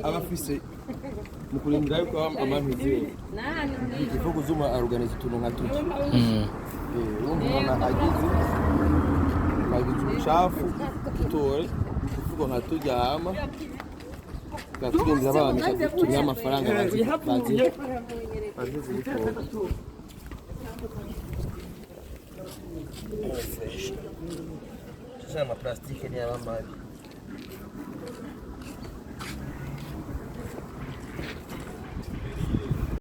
abafise mu kurindira yuko amamize ivo kuzuma organize utuntu nka tuki umuntu agize ubucafu tutore uvuga nka turyama gaturindira abana turiya amafaranga bazize Sasa ma plastique ni aba mabi